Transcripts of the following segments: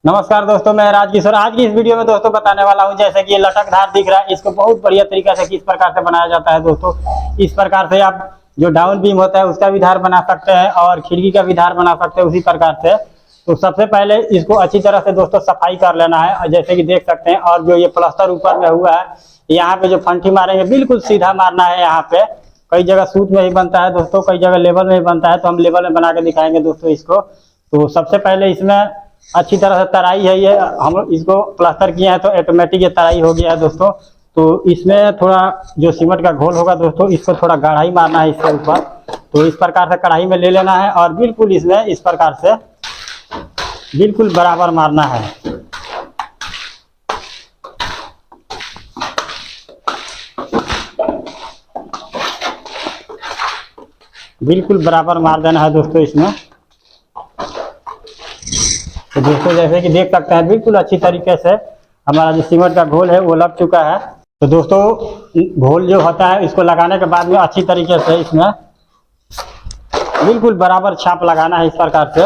नमस्कार दोस्तों, मैं राज किशोर। आज की इस वीडियो में दोस्तों बताने वाला हूं, जैसे कि ये लटकधार दिख रहा है, इसको बहुत बढ़िया तरीका से किस प्रकार से बनाया जाता है दोस्तों। इस प्रकार से आप जो डाउन बीम होता है उसका भी धार बना सकते हैं और खिड़की का भी धार बना सकते हैं उसी प्रकार से। तो सबसे पहले इसको अच्छी तरह से दोस्तों सफाई कर लेना है, और जैसे कि देख सकते हैं। और जो ये प्लास्टर ऊपर में हुआ है, यहाँ पे जो फंटी मारेंगे बिल्कुल सीधा मारना है। यहाँ पे कई जगह सूत में ही बनता है दोस्तों, कई जगह लेवल में ही बनता है, तो हम लेवल में बना के दिखाएंगे दोस्तों इसको। तो सबसे पहले इसमें अच्छी तरह से तराई है। ये हम इसको प्लास्टर किए हैं तो ऑटोमेटिक ये तराई हो गया है दोस्तों। तो इसमें थोड़ा जो सीमेंट का घोल होगा दोस्तों, इसको थोड़ा गाढ़ाई मारना है इसके ऊपर। तो इस प्रकार से कढ़ाई में ले लेना है और बिल्कुल इसमें इस प्रकार से बिल्कुल बराबर मारना है। बिल्कुल बराबर मार देना है दोस्तों इसमें। तो दोस्तों जैसे कि देख सकते हैं बिल्कुल अच्छी तरीके से हमारा जो सीमेंट का घोल है वो लग चुका है। तो दोस्तों घोल जो होता है इसको लगाने के बाद में अच्छी तरीके से इसमें बिल्कुल बराबर छाप लगाना है इस प्रकार से।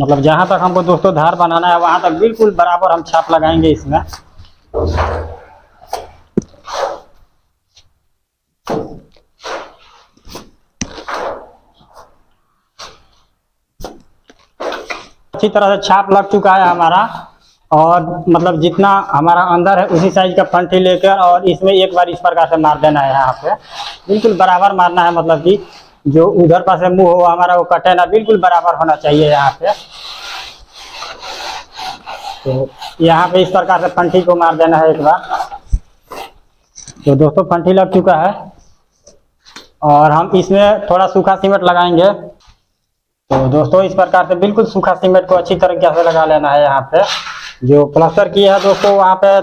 मतलब जहां तक हमको दोस्तों धार बनाना है वहां तक बिल्कुल बराबर हम छाप लगाएंगे इसमें। अच्छी तरह से छाप लग चुका है हमारा। और मतलब जितना हमारा अंदर है उसी साइज का फंटी लेकर और इसमें एक बार इस प्रकार से मार देना है। यहाँ पे बिल्कुल बराबर मारना है, मतलब कि जो उधर पास से मुंह हो हमारा वो कटे ना, बिल्कुल बराबर होना चाहिए यहाँ पे। तो यहाँ पे इस प्रकार से फंटी को मार देना है एक बार। तो दोस्तों फंटी लग चुका है और हम इसमें थोड़ा सूखा सीमेंट लगाएंगे। तो दोस्तों इस प्रकार से बिल्कुल सूखा सीमेंट को अच्छी तरीके से लगा लेना है। यहाँ पे जो प्लास्टर किया है दोस्तों वहाँ पे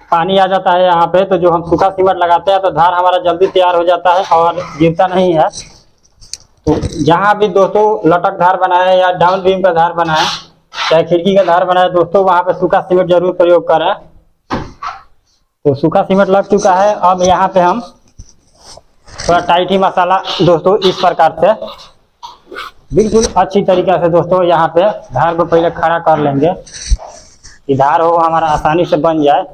पानी आ जाता है यहाँ पे, तो जो हम सूखा सीमेंट लगाते हैं तो धार हमारा जल्दी तैयार हो जाता है और गिरता नहीं है। तो जहाँ भी दोस्तों लटक धार बनाए या डाउन बीम का धार बनाए चाहे खिड़की का धार बनाए दोस्तों, वहाँ पे सूखा सीमेंट जरूर प्रयोग करें। तो सूखा सीमेंट लग चुका है। अब यहाँ पे हम थोड़ा टाइट ही मसाला दोस्तों इस प्रकार से बिल्कुल अच्छी तरीके से दोस्तों यहाँ पे धार को पहले खड़ा कर लेंगे कि धार हो हमारा आसानी से बन जाए।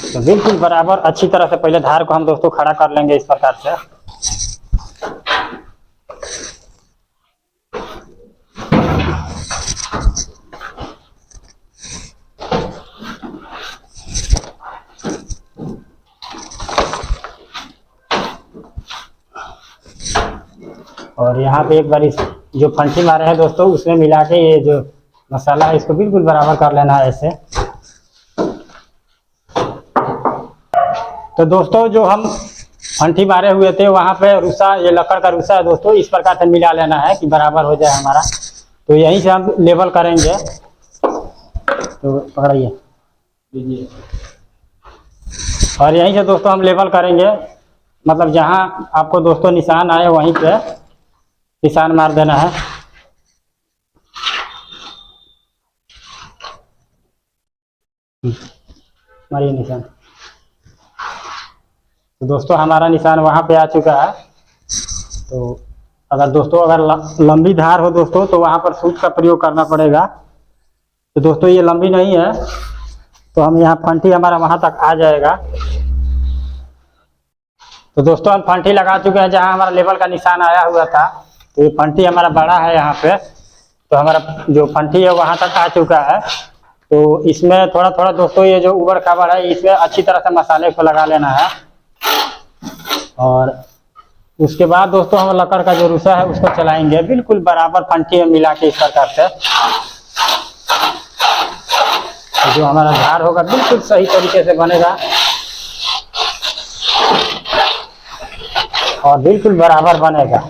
तो बिल्कुल बराबर अच्छी तरह से पहले धार को हम दोस्तों खड़ा कर लेंगे इस प्रकार से। और यहाँ पे एक बार इस जो फंटी मारे हैं दोस्तों उसमें मिला के ये जो मसाला है इसको बिल्कुल बराबर कर लेना है ऐसे। तो दोस्तों जो हम फंटी मारे हुए थे वहाँ पे रूसा, ये लकड़ का रूसा है दोस्तों, इस प्रकार से मिला लेना है कि बराबर हो जाए हमारा। तो यहीं से हम लेवल करेंगे। तो पकड़िए और यहीं से दोस्तों हम लेवल करेंगे। मतलब जहाँ आपको दोस्तों निशान आए वहीं पे निशान मार देना है। मारिए निशान। तो दोस्तों हमारा निशान वहाँ पे आ चुका है। तो अगर दोस्तों अगर लंबी धार हो दोस्तों तो वहाँ पर सूत का प्रयोग करना पड़ेगा। तो दोस्तों ये लंबी नहीं है तो हम यहाँ फंटी हमारा वहाँ तक आ जाएगा। तो दोस्तों हम फंटी लगा चुके हैं जहाँ हमारा लेवल का निशान आया हुआ था। तो ये फंटी हमारा बड़ा है यहाँ पे, तो हमारा जो फंटी है वहाँ तक आ चुका है। तो इसमें थोड़ा थोड़ा दोस्तों ये जो उबड़ खाबड़ है इसमें अच्छी तरह से मसाले को लगा लेना है। और उसके बाद दोस्तों हम लकड़ का जो रूसा है उसको चलाएंगे बिल्कुल बराबर फंटी में मिला के इस प्रकार से। तो जो हमारा धार होगा बिल्कुल सही तरीके से बनेगा और बिल्कुल बराबर बनेगा।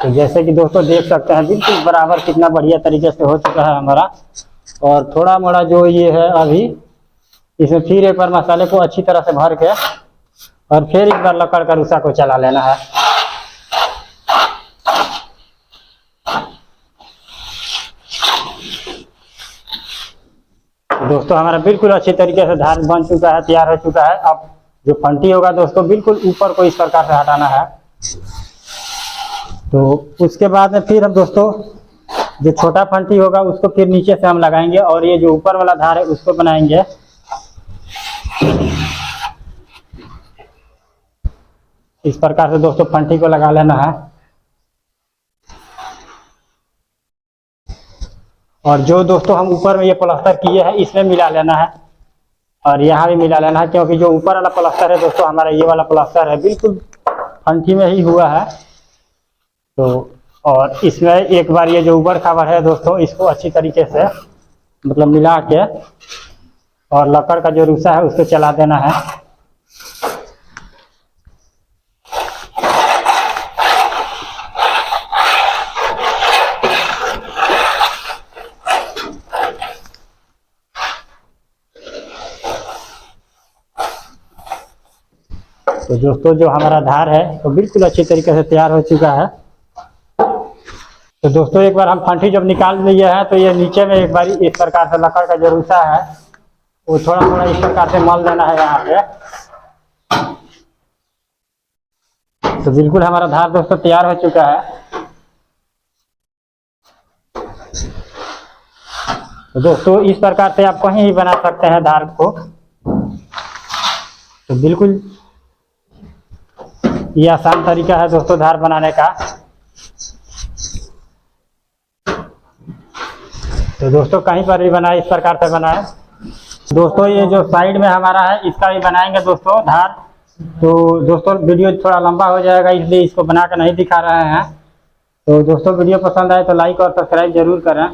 तो जैसे कि दोस्तों देख सकते हैं बिल्कुल बराबर कितना बढ़िया तरीके से हो चुका है हमारा। और थोड़ा मोड़ा जो ये है अभी इसमें फिर एक बार मसाले को अच्छी तरह से भर के और फिर एक बार लकड़ का रूसा को चला लेना है। दोस्तों हमारा बिल्कुल अच्छी तरीके से धार बन चुका है, तैयार हो चुका है। अब जो फंटी होगा दोस्तों बिल्कुल ऊपर को इस प्रकार से हटाना है। तो उसके बाद में फिर हम दोस्तों जो छोटा फंटी होगा उसको फिर नीचे से हम लगाएंगे और ये जो ऊपर वाला धार है उसको बनाएंगे। इस प्रकार से दोस्तों फंटी को लगा लेना है। और जो दोस्तों हम ऊपर में ये प्लास्टर किए हैं इसमें मिला लेना है और यहाँ भी मिला लेना है, क्योंकि जो ऊपर वाला प्लास्टर है दोस्तों हमारा ये वाला प्लास्टर है बिल्कुल फंटी में ही हुआ है। तो और इसमें एक बार ये जो ऊपर खबर है दोस्तों इसको अच्छी तरीके से मतलब मिला के और लकड़ का जो रूसा है उसको चला देना है। तो दोस्तों जो हमारा धार है तो बिल्कुल अच्छी तरीके से तैयार हो चुका है। तो दोस्तों एक बार हम फंटी जब निकाल लिए हैं तो ये नीचे में एक बार इस प्रकार से लकड़ का जो रूसा है वो थोड़ा थोड़ा इस प्रकार से मल देना है यहाँ पे। तो बिल्कुल हमारा धार दोस्तों तैयार हो चुका है। तो दोस्तों इस प्रकार से आप कहीं भी बना सकते हैं धार को। तो बिल्कुल ये आसान तरीका है दोस्तों धार बनाने का। तो दोस्तों कहीं पर भी बनाए इस प्रकार से बनाए। दोस्तों ये जो साइड में हमारा है इसका भी बनाएंगे दोस्तों धार। तो दोस्तों वीडियो थोड़ा लंबा हो जाएगा इसलिए इसको बना कर नहीं दिखा रहे हैं। तो दोस्तों वीडियो पसंद आए तो लाइक और सब्सक्राइब जरूर करें।